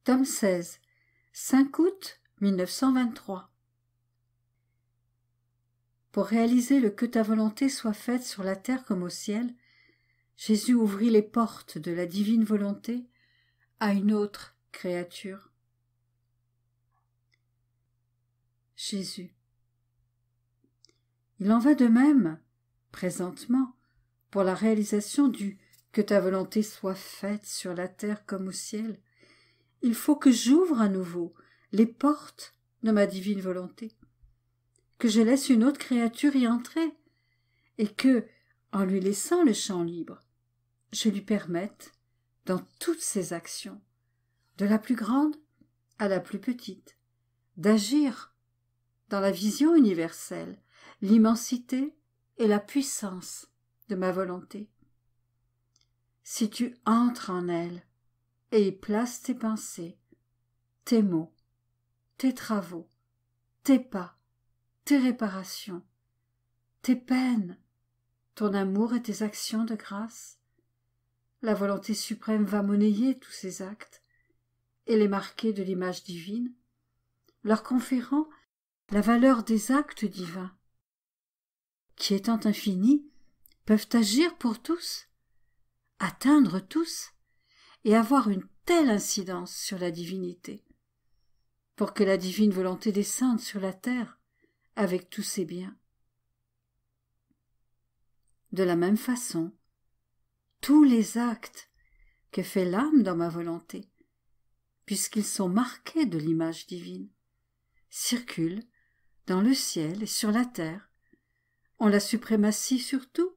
Tome 16, 5 août 1923. Pour réaliser le « que ta volonté soit faite sur la terre comme au ciel », Jésus ouvrit les portes de la divine volonté à une autre créature. Jésus. Il en va de même, présentement, pour la réalisation du « que ta volonté soit faite sur la terre comme au ciel ». Il faut que j'ouvre à nouveau les portes de ma divine volonté, que je laisse une autre créature y entrer, et que, en lui laissant le champ libre, je lui permette, dans toutes ses actions, de la plus grande à la plus petite, d'agir dans la vision universelle, l'immensité et la puissance de ma volonté. Si tu entres en elle et y places tes pensées, tes mots, tes travaux, tes pas, tes réparations, tes peines, ton amour et tes actions de grâce, la volonté suprême va monnayer tous ces actes et les marquer de l'image divine, leur conférant la valeur des actes divins, qui étant infinis, peuvent agir pour tous, atteindre tous, et avoir une telle incidence sur la divinité, pour que la divine volonté descende sur la terre avec tous ses biens. De la même façon, tous les actes que fait l'âme dans ma volonté, puisqu'ils sont marqués de l'image divine, circulent dans le ciel et sur la terre, ont la suprématie sur tout,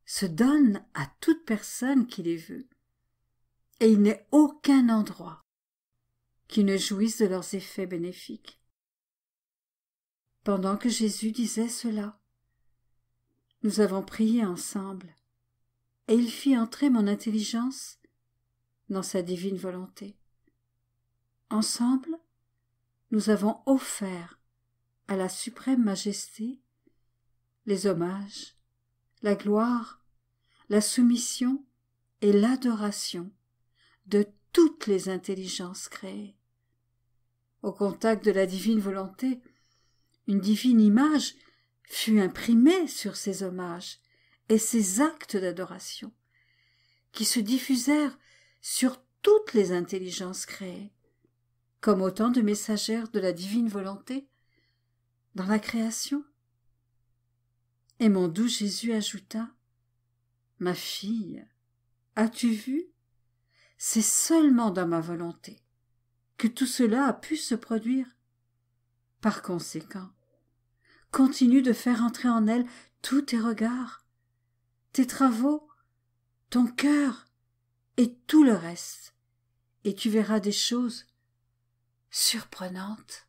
se donnent à toute personne qui les veut, et il n'est aucun endroit qui ne jouisse de leurs effets bénéfiques. Pendant que Jésus disait cela, nous avons prié ensemble, et il fit entrer mon intelligence dans sa divine volonté. Ensemble, nous avons offert à la suprême majesté les hommages, la gloire, la soumission et l'adoration de toutes les intelligences créées. Au contact de la divine volonté, une divine image fut imprimée sur ces hommages et ces actes d'adoration, qui se diffusèrent sur toutes les intelligences créées, comme autant de messagères de la divine volonté dans la création. Et mon doux Jésus ajouta : « Ma fille, as-tu vu ? C'est seulement dans ma volonté que tout cela a pu se produire. Par conséquent, continue de faire entrer en elle tous tes regards, tes travaux, ton cœur et tout le reste, et tu verras des choses surprenantes. »